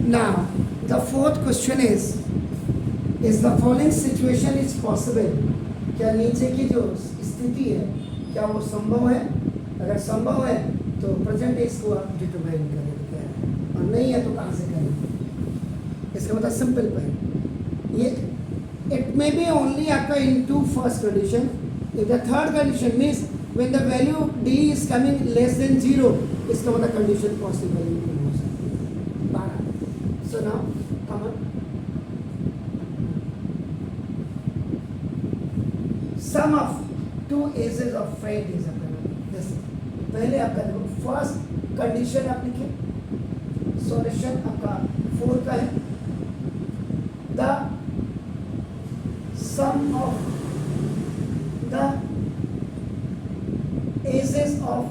Now, the fourth question is the following situation is possible? क्या नीचे की जो स्थिति है क्या वो संभव है? अगर संभव है तो प्रेजेंट टेंस को आप डिटरमाइन करें, और नहीं है तो कहाँ से करें? इसका मतलब सिंपल पॉइंट ये इट मे बी ओनली आपका in two first condition. If the third condition means when the value D is coming less than 0, इसका मतलब कंडीशन पॉसिबल नहीं हो सकती. 12. So now come on. Sum of two ages of friend is this. पहले आपका देखो first condition आप लिखे, सॉल्यूशन आपका 4 का है. The sum of the ages of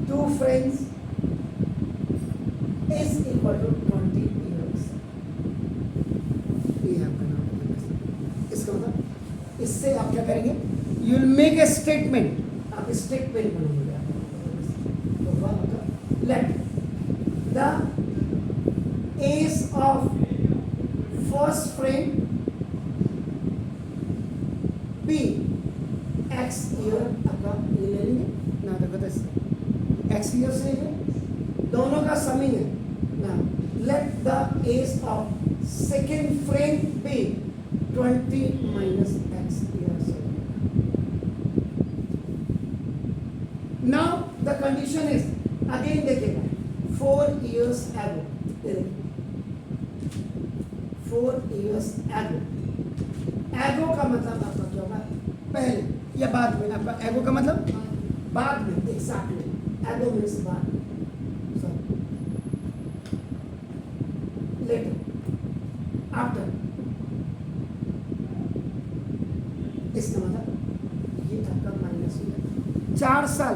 two friends is equal to 20 years. ये आपका इसका मतलब इससे आप क्या करेंगे? You will make a statement. आप स्टेटमेंट बनाओगे. तो let the age of first friend be x year. आपका ये ले लेंगे ना, देखो तो एक्स ईयर से है, दोनों का समिंग है ना. Let the age of second friend be 20 minus x years. Now the condition is again देखिएगा 4 years ago. 4 years ago. Ago का मतलब आपका क्या होगा? पहले या बाद में? आपका ago का मतलब बाद में. Exactly. Ago means बाद में. Sorry. Later. After. इसका मतलब ये आपका माइनस हो जाएगा. 4 साल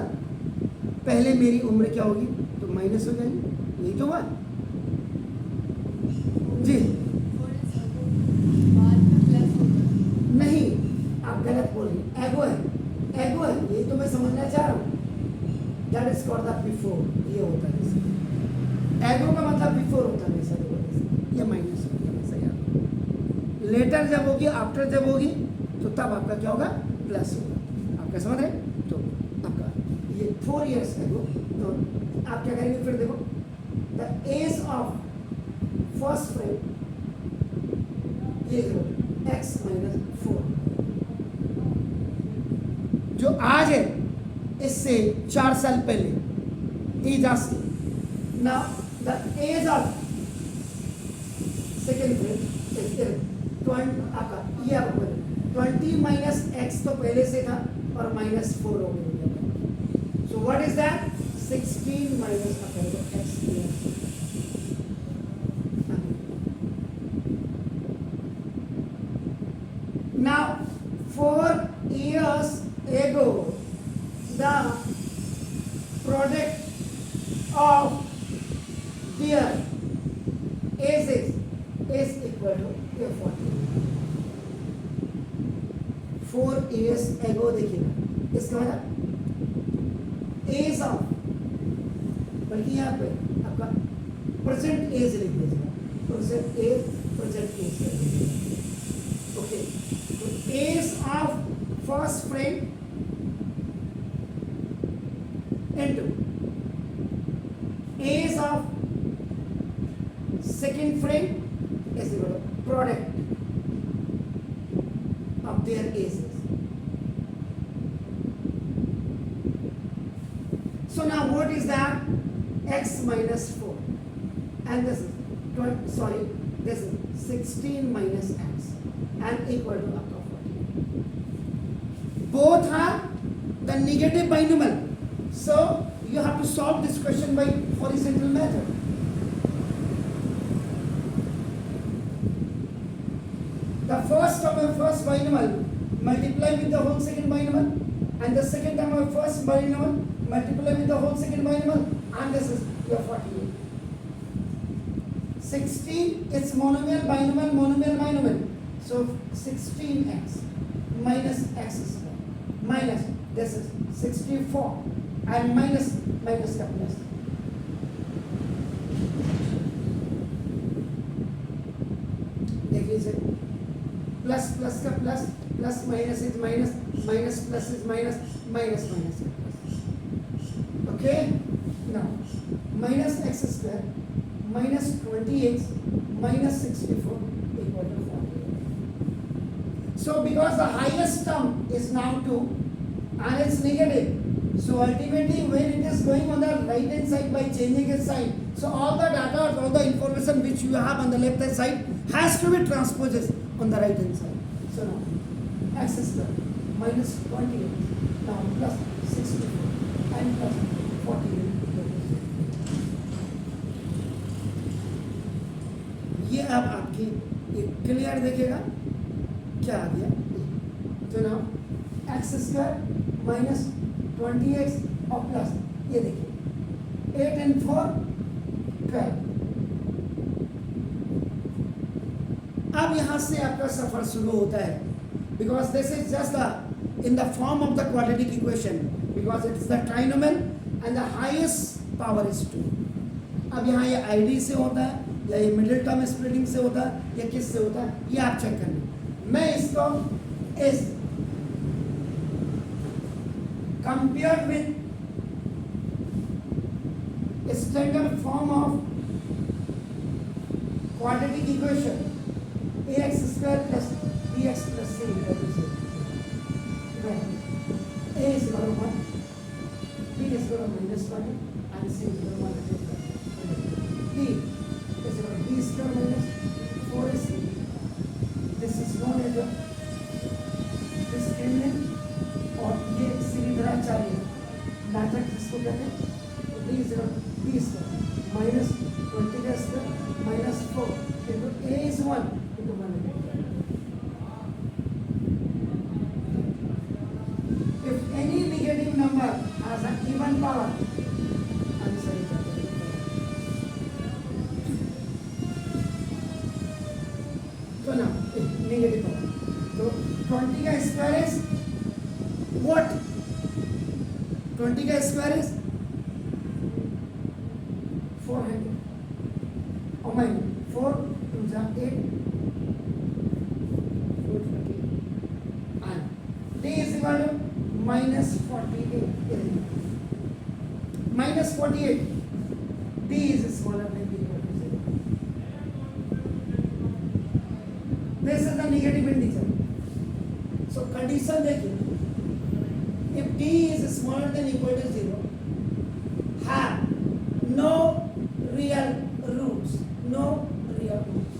पहले मेरी उम्र क्या होगी? तो माइनस हो जाएगी. यही तो हुआ जी. नहीं, आप गलत बोल रहे. एगो है, एगो है, यही तो मैं समझना चाह रहा हूँ. That is called the before. ये होता है एगो का मतलब बिफोर होता है. ऐसा ये माइनस हो गया. ऐसा याद. लेटर जब होगी, आफ्टर जब होगी, तो तब आपका क्या होगा? प्लस होगा. आप क्या समझ रहे? तो आपका ये 4 years ago. तो आप क्या करेंगे? फिर देखो the age of first friend ये x माइनस 4 जो आज है इससे 4 साल पहले age asking. Now the age of second friend is 20. आपका ये आपको 20 माइनस एक्स तो पहले से था और माइनस 4 हो गया. So what is that? 16 minus x. Now 4 years ago the product of their ages is equal to 40. 4 years ago देखिएगा. इसका मतलब एज ऑफ, बल्कि यहाँ पे आपका प्रेजेंट एज लिख दीजिएगा. प्रेजेंट एज, प्रेजेंट एज कर दीजिएगा. ओके. तो age of first friend into age of second friend is equal to product of their ages. So now what is that? X minus 4, and this is this is 16 minus x and equal to up to 40. Both are the negative binomial, so you have to solve this question by horizontal method. The first term of first binomial multiply with the whole second binomial, and the second term of first binomial multiply with the whole second binomial, and this is your 48. 16 it's monomial, binomial, monomial, binomial. So 16x minus x square minus this is 64 and minus का plus. से, plus plus का plus, plus minus is minus, minus plus is minus, minus minus is plus. Okay, now minus x square minus 20x minus 64 equal to 48. So because the highest term is now 2 and it's negative, so ultimately when it is going on the right hand side by changing its sign, so all the data, all the information which you have on the left hand side has to be transposed on the right hand side. So now x square minus 28 now plus 64 and plus 48. ये अब आपकी clear देखेगा क्या आ गया. तो ना x square minus 20x और plus ये देखिए 8 and 4 12. अब यहाँ से आपका सफर शुरू होता है, because this is just the in the form of the quadratic equation, because it is the trinomial and the highest power is 2. अब यहाँ ये आईडी से होता है या ये मिडिल टर्म स्प्लिटिंग से होता है या किस से होता है, ये आप चेक करना. मैं इसको इस compare with standard form of quadratic equation ax square plus bx plus c equal to 0. A is equal to 1, b is equal to minus 1 and c is equal to 1 minus 1. B is equal to b square minus 4ac. This is known as a discriminant और ये श्रीधराचार्य नाटक जिसको कहते हैं. तो b is equal to b square minus 20 का square minus 4 into a is 1. If any negative number has an even power, answer is so now negative power. So 20 का square is what? 20 का square is 400. Oh my, 4 to 8. D is equal to minus 48. Minus 48. D is smaller than D equal to 0. This is the negative integer. So condition देखिए. If D is smaller than equal to 0, have no real roots. No real roots.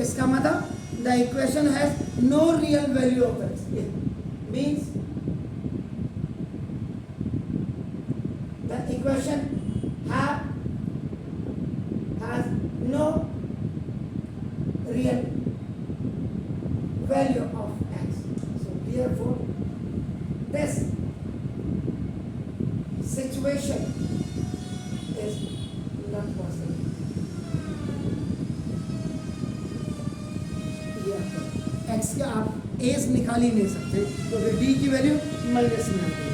इसका मतलब the equation has no real value of x. It means the equation has no real value of x. So therefore this situation is not possible. X का आप S निकाल ही नहीं सकते, तो D की value minus में आती है.